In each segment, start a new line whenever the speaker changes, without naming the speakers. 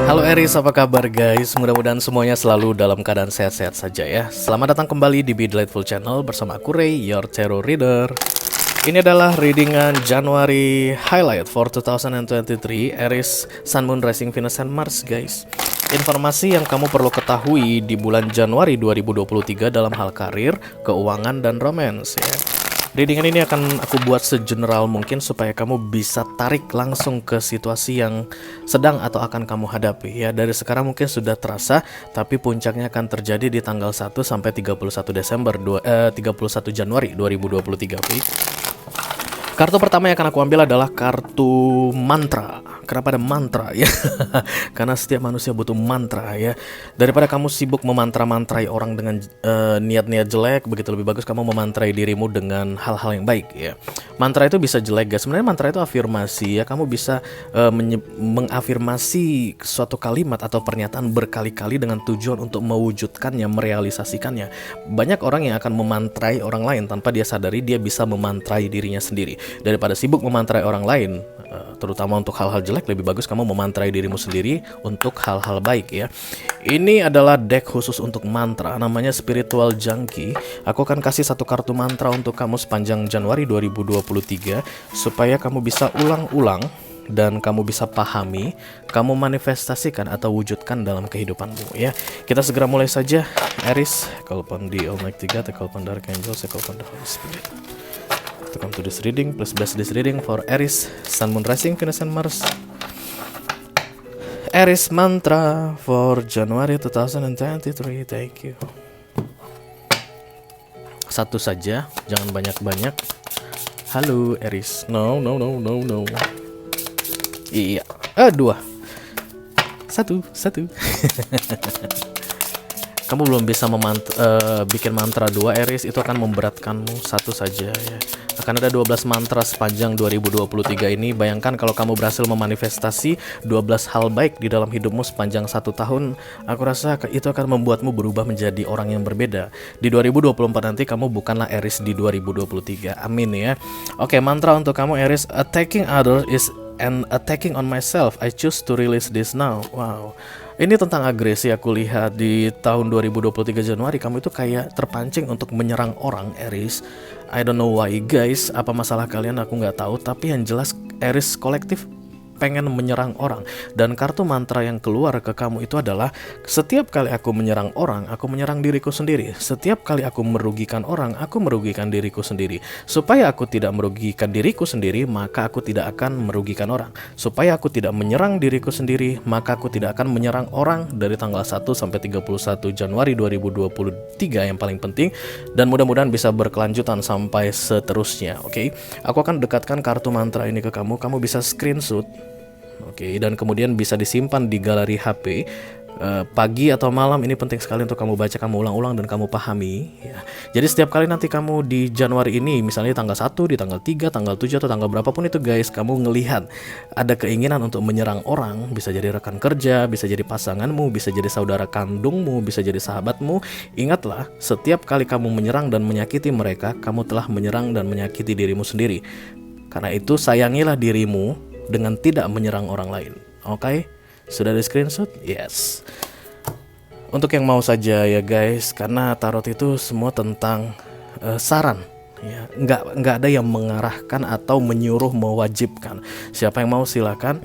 Halo Aries, apa kabar guys? Mudah-mudahan semuanya selalu dalam keadaan sehat-sehat saja ya. Selamat datang kembali di Be Delightful Channel bersama aku Ray, your tarot reader. Ini adalah readingan Januari highlight for 2023 Aries, Sun, Moon, Rising, Venus, and Mars guys. Informasi yang kamu perlu ketahui di bulan Januari 2023 dalam hal karir, keuangan, dan romance ya. Readingan ini akan aku buat segeneral mungkin supaya kamu bisa tarik langsung ke situasi yang sedang atau akan kamu hadapi ya. Dari sekarang mungkin sudah terasa, tapi puncaknya akan terjadi di tanggal 1 sampai 31 Januari 2023. Oke. Kartu pertama yang akan aku ambil adalah kartu mantra. Kenapa ada mantra ya? Karena setiap manusia butuh mantra ya. Daripada kamu sibuk memantra-mantrai orang dengan niat-niat jelek, begitu lebih bagus kamu memantrai dirimu dengan hal-hal yang baik ya. Mantra itu bisa jelek guys. Sebenarnya mantra itu afirmasi ya. Kamu bisa mengafirmasi suatu kalimat atau pernyataan berkali-kali dengan tujuan untuk mewujudkannya, merealisasikannya. Banyak orang yang akan memantrai orang lain tanpa dia sadari dia bisa memantrai dirinya sendiri. Daripada sibuk memantrai orang lain, terutama untuk hal-hal jelek, lebih bagus kamu memantrai dirimu sendiri untuk hal-hal baik ya. Ini adalah deck khusus untuk mantra, namanya Spiritual Junkie. Aku akan kasih satu kartu mantra untuk kamu sepanjang Januari 2023 supaya kamu bisa ulang-ulang dan kamu bisa pahami, kamu manifestasikan atau wujudkan dalam kehidupanmu ya. Kita segera mulai saja. Aries, call upon the Almighty God, call upon the Archangel, call upon the Holy Spirit. To come to this reading, please bless this reading for Aries, Sun, Moon, Rising, Venus, and Mars. Aries mantra for January 2023. Thank you. Satu saja, jangan banyak-banyak. Halo Aries. No. Iya. Dua. Satu. Kamu belum bisa bikin mantra 2 Aries, itu akan memberatkanmu. Satu saja ya. Akan ada 12 mantra sepanjang 2023 ini. Bayangkan kalau kamu berhasil memanifestasi 12 hal baik di dalam hidupmu sepanjang 1 tahun. Aku rasa itu akan membuatmu berubah menjadi orang yang berbeda. Di 2024 nanti kamu bukanlah Aries di 2023. Amin ya. Oke, mantra untuk kamu Aries. Attacking others is an attacking on myself. I choose to release this now. Wow. Ini tentang agresi. Aku lihat di tahun 2023 Januari kamu itu kayak terpancing untuk menyerang orang Aries. I don't know why guys, apa masalah kalian aku nggak tahu, tapi yang jelas Aries kolektif pengen menyerang orang. Dan kartu mantra yang keluar ke kamu itu adalah setiap kali aku menyerang orang, aku menyerang diriku sendiri. Setiap kali aku merugikan orang, aku merugikan diriku sendiri. Supaya aku tidak merugikan diriku sendiri, maka aku tidak akan merugikan orang. Supaya aku tidak menyerang diriku sendiri, maka aku tidak akan menyerang orang dari tanggal 1 sampai 31 Januari 2023 yang paling penting. Dan mudah-mudahan bisa berkelanjutan sampai seterusnya. Oke. Aku akan dekatkan kartu mantra ini ke kamu. Kamu bisa screenshot. Oke, dan kemudian bisa disimpan di galeri HP. Pagi atau malam ini penting sekali untuk kamu baca, kamu ulang-ulang dan kamu pahami ya. Jadi setiap kali nanti kamu di Januari ini, misalnya di tanggal 1, di tanggal 3, tanggal 7 atau tanggal berapapun itu guys, kamu ngelihat ada keinginan untuk menyerang orang, bisa jadi rekan kerja, bisa jadi pasanganmu, bisa jadi saudara kandungmu, bisa jadi sahabatmu. Ingatlah, setiap kali kamu menyerang dan menyakiti mereka, kamu telah menyerang dan menyakiti dirimu sendiri. Karena itu sayangilah dirimu dengan tidak menyerang orang lain. Oke? Sudah di screenshot? Yes. Untuk yang mau saja ya guys, karena tarot itu semua tentang saran ya. Nggak ada yang mengarahkan atau menyuruh, mewajibkan. Siapa yang mau silakan.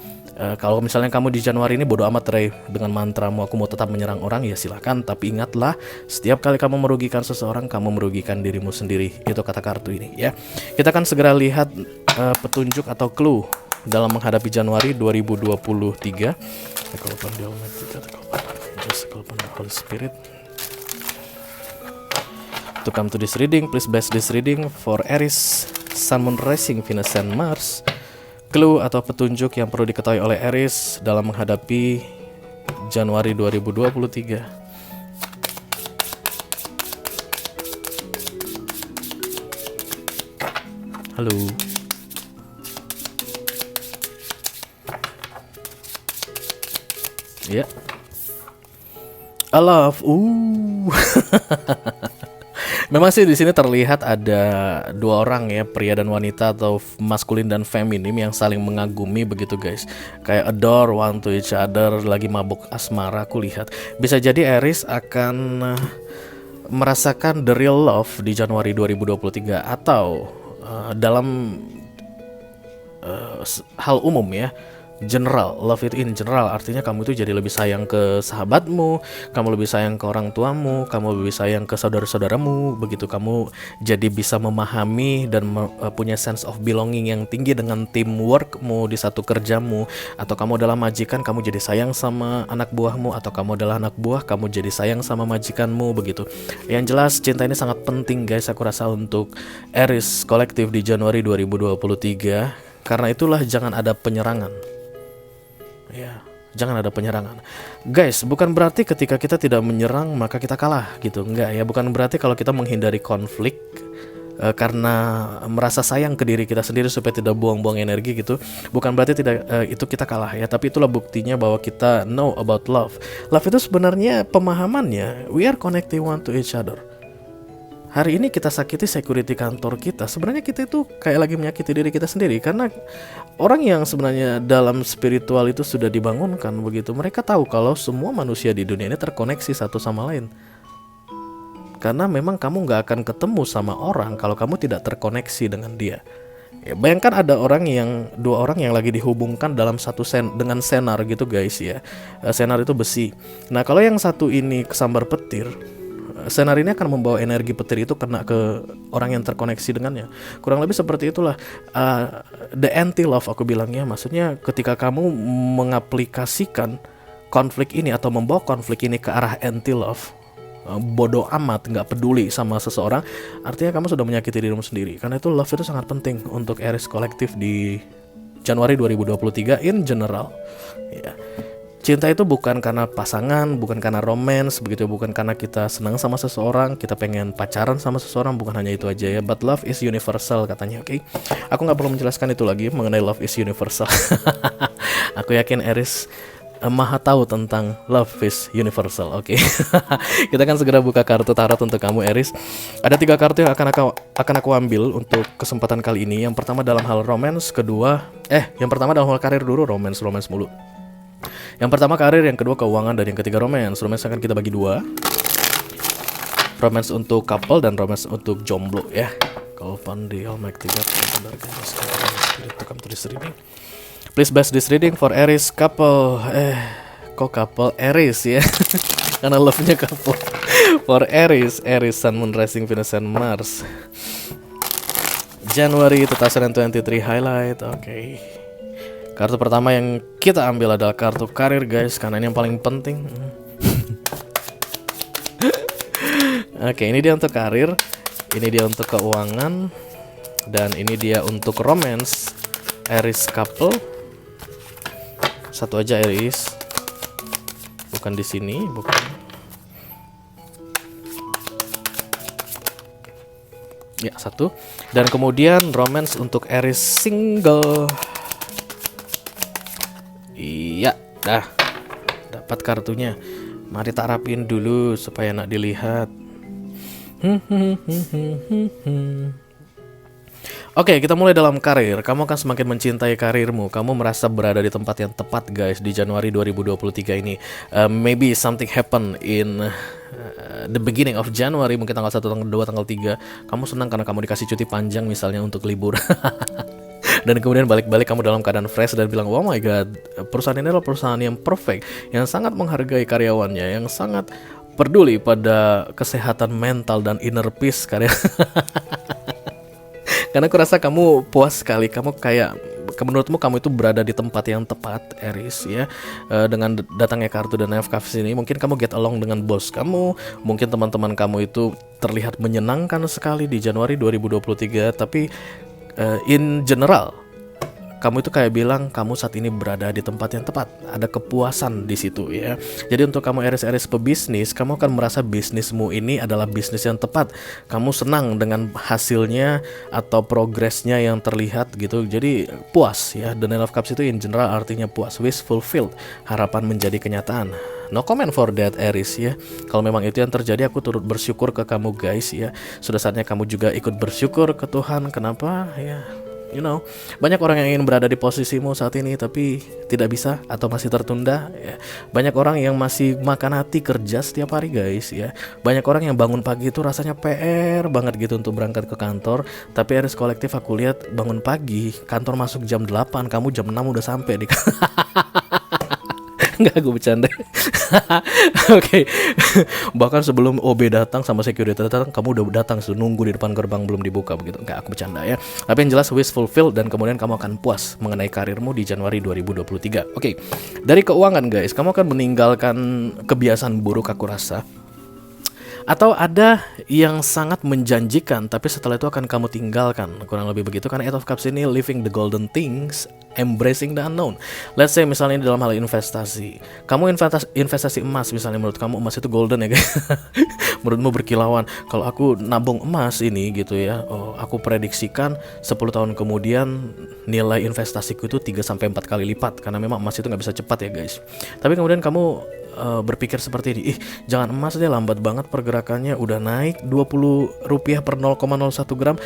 Kalau misalnya kamu di Januari ini bodo amat Ray dengan mantramu aku mau tetap menyerang orang, ya silakan. Tapi ingatlah, setiap kali kamu merugikan seseorang, kamu merugikan dirimu sendiri. Itu kata kartu ini ya. Kita akan segera lihat petunjuk atau clue dalam menghadapi Januari 2023. Call upon the Almighty God, call upon the Holy Spirit. To come to this reading, please bless this reading for Aries, Sun, Moon, Rising, Venus, and Mars. Clue atau petunjuk yang perlu diketahui oleh Aries dalam menghadapi Januari 2023. Halo. Ya. I love. Memang sih di sini terlihat ada dua orang ya, pria dan wanita atau maskulin dan feminim yang saling mengagumi begitu guys. Kayak adore one to each other, lagi mabuk asmara aku lihat. Bisa jadi Aries akan merasakan the real love di Januari 2023 atau dalam hal umum ya, general, love it in general artinya kamu itu jadi lebih sayang ke sahabatmu, kamu lebih sayang ke orang tuamu, kamu lebih sayang ke saudara-saudaramu, begitu kamu jadi bisa memahami dan punya sense of belonging yang tinggi dengan teamworkmu di satu kerjamu, atau kamu adalah majikan, kamu jadi sayang sama anak buahmu, atau kamu adalah anak buah, kamu jadi sayang sama majikanmu begitu. Yang jelas cinta ini sangat penting guys, aku rasa untuk Aries kolektif di Januari 2023. Karena itulah jangan ada penyerangan. Ya, jangan ada penyerangan. Guys, bukan berarti ketika kita tidak menyerang maka kita kalah gitu. Enggak ya, bukan berarti kalau kita menghindari konflik karena merasa sayang ke diri kita sendiri supaya tidak buang-buang energi gitu. Bukan berarti tidak itu kita kalah ya, tapi itulah buktinya bahwa kita know about love. Love itu sebenarnya pemahamannya, we are connecting one to each other. Hari ini kita sakiti security kantor kita, sebenarnya kita itu kayak lagi menyakiti diri kita sendiri. Karena orang yang sebenarnya dalam spiritual itu sudah dibangunkan begitu, mereka tahu kalau semua manusia di dunia ini terkoneksi satu sama lain. Karena memang kamu gak akan ketemu sama orang kalau kamu tidak terkoneksi dengan dia. Ya, bayangkan ada dua orang yang lagi dihubungkan dalam satu dengan senar gitu guys ya. Senar itu besi. Nah kalau yang satu ini kesambar petir, senar ini akan membawa energi petir itu kena ke orang yang terkoneksi dengannya. Kurang lebih seperti itulah the anti-love aku bilangnya. Maksudnya ketika kamu mengaplikasikan konflik ini atau membawa konflik ini ke arah anti-love, bodoh amat, gak peduli sama seseorang, artinya kamu sudah menyakiti dirimu sendiri. Karena itu love itu sangat penting untuk Aries kolektif di Januari 2023 in general ya. Cinta itu bukan karena pasangan, bukan karena romance, begitu, bukan karena kita senang sama seseorang, kita pengen pacaran sama seseorang, bukan hanya itu aja ya. But love is universal katanya, oke? Aku nggak perlu menjelaskan itu lagi mengenai love is universal. Aku yakin Aries maha tahu tentang love is universal, oke? Kita akan segera buka kartu tarot untuk kamu Aries. Ada 3 kartu yang akan aku ambil untuk kesempatan kali ini. Yang pertama dalam hal romance, yang pertama dalam hal karir dulu, romance mulu. Yang pertama karir, yang kedua keuangan, dan yang ketiga romance. Romance akan kita bagi 2. Romance untuk couple dan romance untuk jomblo ya. Call upon the Almighty God to come to this reading. Please bless this reading for Aries couple. Kok couple Aries ya? Karena love-nya couple. For Aries, Sun, Moon, Rising, Venus, and Mars. January 2023 highlight, oke. Kartu pertama yang kita ambil adalah kartu karir guys, karena ini yang paling penting. Oke, ini dia untuk karir, ini dia untuk keuangan, dan ini dia untuk romance. Aries couple. Satu aja Aries. Bukan di sini, bukan. Ya, 1. Dan kemudian romance untuk Aries single. Iya, dapat kartunya. Mari tak rapin dulu supaya enak dilihat. Oke, kita mulai dalam karir. Kamu akan semakin mencintai karirmu. Kamu merasa berada di tempat yang tepat guys di Januari 2023 ini. Maybe something happen in the beginning of January, mungkin tanggal 1, tanggal 2, tanggal 3. Kamu senang karena kamu dikasih cuti panjang misalnya untuk libur. Dan kemudian balik-balik kamu dalam keadaan fresh dan bilang, oh my god, perusahaan ini adalah perusahaan yang perfect, yang sangat menghargai karyawannya, yang sangat peduli pada kesehatan mental dan inner peace karya. Karena aku rasa kamu puas sekali, kamu kayak, menurutmu kamu itu berada di tempat yang tepat Aries ya. Dengan datangnya kartu dan FK ini, mungkin kamu get along dengan bos kamu, mungkin teman-teman kamu itu terlihat menyenangkan sekali di Januari 2023, tapi in general kamu itu kayak bilang kamu saat ini berada di tempat yang tepat, ada kepuasan di situ ya. Jadi untuk kamu Aries pebisnis, kamu akan merasa bisnismu ini adalah bisnis yang tepat. Kamu senang dengan hasilnya atau progresnya yang terlihat gitu. Jadi puas ya. The Nine of Cups itu in general artinya puas, wish fulfilled, harapan menjadi kenyataan. No comment for that Aries ya. Kalau memang itu yang terjadi, aku turut bersyukur ke kamu guys ya. Sudah saatnya kamu juga ikut bersyukur ke Tuhan. Kenapa ya? Banyak orang yang ingin berada di posisimu saat ini tapi tidak bisa atau masih tertunda ya. Banyak orang yang masih makan hati kerja setiap hari guys ya. Banyak orang yang bangun pagi itu rasanya PR banget gitu untuk berangkat ke kantor. Tapi Aries kolektif aku lihat bangun pagi, kantor masuk jam 8, kamu jam 6 udah sampai di Enggak, gue bercanda. Oke. Bahkan sebelum OB datang sama security datang, kamu udah datang, nunggu di depan gerbang belum dibuka begitu. Enggak, aku bercanda ya. Tapi yang jelas wish fulfilled dan kemudian kamu akan puas mengenai karirmu di Januari 2023. Oke. Dari keuangan guys, kamu akan meninggalkan kebiasaan buruk aku rasa. Atau ada yang sangat menjanjikan tapi setelah itu akan kamu tinggalkan, kurang lebih begitu. Karena Eight of Cups ini living the golden things, embracing the unknown. Let's say misalnya dalam hal investasi, kamu investasi emas misalnya, menurut kamu emas itu golden ya guys. Menurutmu berkilauan. Kalau aku nabung emas ini gitu ya, aku prediksikan 10 tahun kemudian nilai investasiku itu 3-4 kali lipat. Karena memang emas itu gak bisa cepat ya guys. Tapi kemudian kamu berpikir seperti ini, jangan emas deh, lambat banget pergerakannya, udah naik Rp20 per 0,01 gram,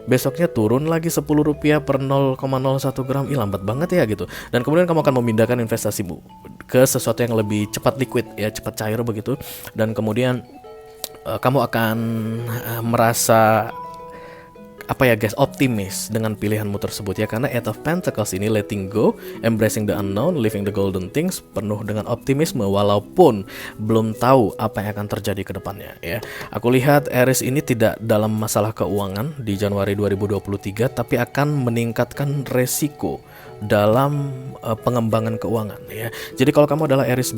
besoknya turun lagi Rp10 per 0,01 gram, lambat banget ya gitu. Dan kemudian kamu akan memindahkan investasimu ke sesuatu yang lebih cepat liquid ya, cepat cair begitu. Dan kemudian kamu akan merasa optimis dengan pilihanmu tersebut ya. Karena Eight of Pentacles ini letting go, embracing the unknown, living the golden things, penuh dengan optimisme walaupun belum tahu apa yang akan terjadi ke depannya ya. Aku lihat Aries ini tidak dalam masalah keuangan di Januari 2023, tapi akan meningkatkan resiko dalam pengembangan keuangan ya. Jadi kalau kamu adalah Aries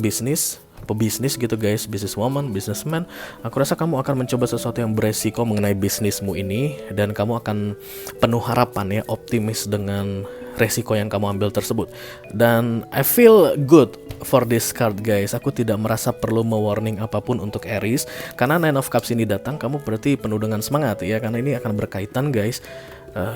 pebisnis gitu guys, businesswoman, businessman, aku rasa kamu akan mencoba sesuatu yang beresiko mengenai bisnismu ini, dan kamu akan penuh harapan ya, optimis dengan resiko yang kamu ambil tersebut. Dan I feel good for this card guys. Aku tidak merasa perlu mewarning apapun untuk Aries, karena Nine of Cups ini datang, kamu berarti penuh dengan semangat ya, karena ini akan berkaitan guys.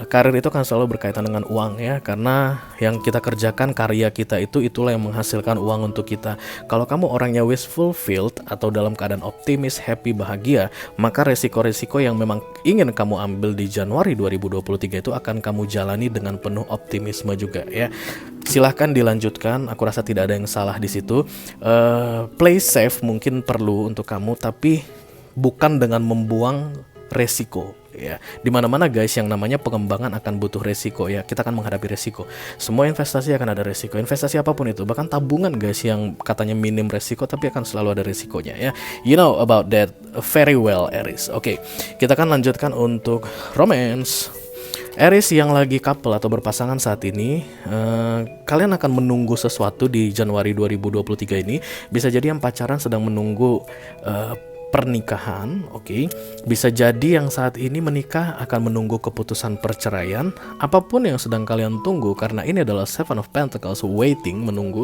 Karir itu kan selalu berkaitan dengan uang ya, karena yang kita kerjakan, karya kita itulah yang menghasilkan uang untuk kita. Kalau kamu orangnya wish fulfilled atau dalam keadaan optimis, happy, bahagia, maka resiko-resiko yang memang ingin kamu ambil di Januari 2023 itu akan kamu jalani dengan penuh optimisme juga ya. Silahkan dilanjutkan, aku rasa tidak ada yang salah di situ. Play safe mungkin perlu untuk kamu, tapi bukan dengan membuang resiko ya. Dimana-mana guys yang namanya pengembangan akan butuh resiko ya. Kita akan menghadapi resiko. Semua investasi akan ada resiko. Investasi apapun itu, bahkan tabungan guys yang katanya minim resiko tapi akan selalu ada resikonya ya. You know about that very well Aries. Oke, kita akan lanjutkan untuk romance. Aries yang lagi couple atau berpasangan saat ini, kalian akan menunggu sesuatu di Januari 2023 ini. Bisa jadi yang pacaran sedang menunggu pernikahan, oke. Bisa jadi yang saat ini menikah akan menunggu keputusan perceraian. Apapun yang sedang kalian tunggu, karena ini adalah Seven of Pentacles, waiting, menunggu.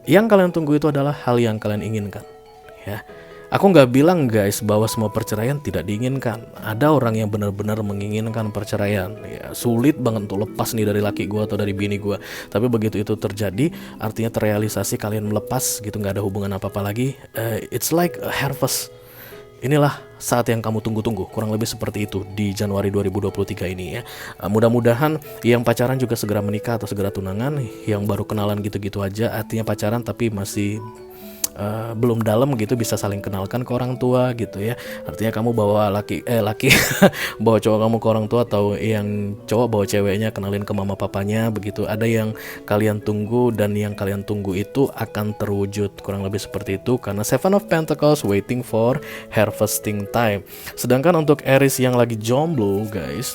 Yang kalian tunggu itu adalah hal yang kalian inginkan ya. Aku nggak bilang guys bahwa semua perceraian tidak diinginkan. Ada orang yang benar-benar menginginkan perceraian ya. Sulit banget untuk lepas nih dari laki gue atau dari bini gue. Tapi begitu itu terjadi, artinya terrealisasi, kalian melepas gitu, nggak ada hubungan apa-apa lagi. It's like a harvest. Inilah saat yang kamu tunggu-tunggu, kurang lebih seperti itu di Januari 2023 ini ya. Mudah-mudahan yang pacaran juga segera menikah atau segera tunangan. Yang baru kenalan gitu-gitu aja, artinya pacaran tapi masih belum dalam gitu, bisa saling kenalkan ke orang tua gitu ya. Artinya kamu bawa laki bawa cowok kamu ke orang tua, atau yang cowok bawa ceweknya kenalin ke mama papanya begitu. Ada yang kalian tunggu dan yang kalian tunggu itu akan terwujud, kurang lebih seperti itu. Karena Seven of Pentacles waiting for harvesting time. Sedangkan untuk Aries yang lagi jomblo guys,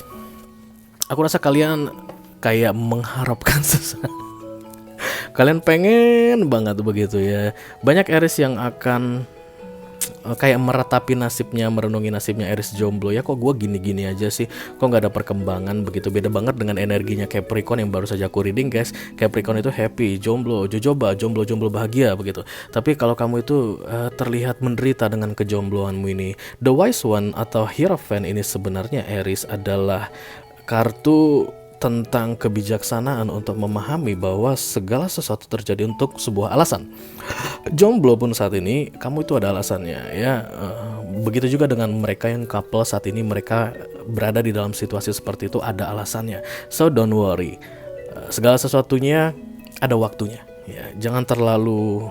aku rasa kalian kayak mengharapkan sesuatu. Kalian pengen banget begitu ya. Banyak Aries yang akan kayak meratapi nasibnya, merenungi nasibnya Aries jomblo. Ya kok gue gini-gini aja sih, kok nggak ada perkembangan begitu. Beda banget dengan energinya Capricorn yang baru saja aku reading guys. Capricorn itu happy, jomblo, jojoba, jomblo bahagia begitu. Tapi kalau kamu itu terlihat menderita dengan kejombloanmu ini. The Wise One atau Hierophant ini sebenarnya Aries adalah kartu tentang kebijaksanaan untuk memahami bahwa segala sesuatu terjadi untuk sebuah alasan. Jomblo pun saat ini kamu itu ada alasannya ya. Begitu juga dengan mereka yang couple saat ini, mereka berada di dalam situasi seperti itu ada alasannya. So don't worry. Segala sesuatunya ada waktunya ya. Jangan terlalu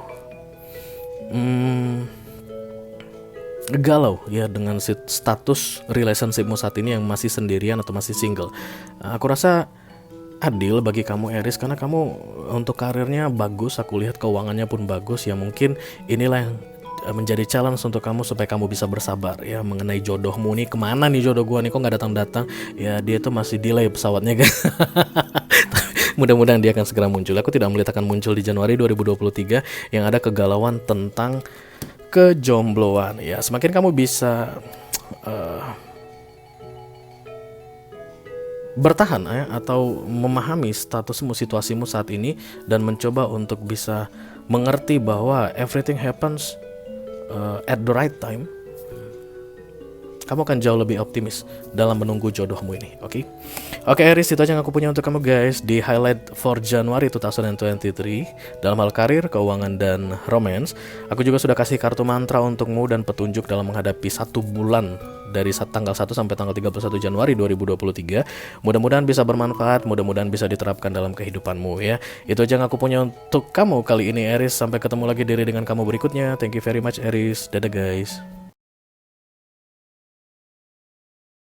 galau ya dengan status relationshipmu saat ini yang masih sendirian atau masih single. Aku rasa adil bagi kamu Aries karena kamu untuk karirnya bagus, aku lihat keuangannya pun bagus ya. Mungkin inilah yang menjadi challenge untuk kamu supaya kamu bisa bersabar ya mengenai jodohmu nih. Kemana nih jodoh gua nih, kok nggak datang-datang ya, dia tuh masih delay pesawatnya kan. Mudah-mudahan dia akan segera muncul. Aku tidak melihat akan muncul di Januari 2023 yang ada kegalauan tentang kejombloan ya. Semakin kamu bisa bertahan ya, atau memahami statusmu, situasimu saat ini dan mencoba untuk bisa mengerti bahwa everything happens at the right time, kamu akan jauh lebih optimis dalam menunggu jodohmu ini. Oke, Aries, itu aja yang aku punya untuk kamu guys di highlight for Januari 2023 dalam hal karir, keuangan, dan romance. Aku juga sudah kasih kartu mantra untukmu dan petunjuk dalam menghadapi 1 bulan dari tanggal 1 sampai tanggal 31 Januari 2023. Mudah-mudahan bisa bermanfaat, mudah-mudahan bisa diterapkan dalam kehidupanmu ya. Itu aja yang aku punya untuk kamu kali ini Aries. Sampai ketemu lagi dengan kamu berikutnya. Thank you very much Aries. Dadah guys.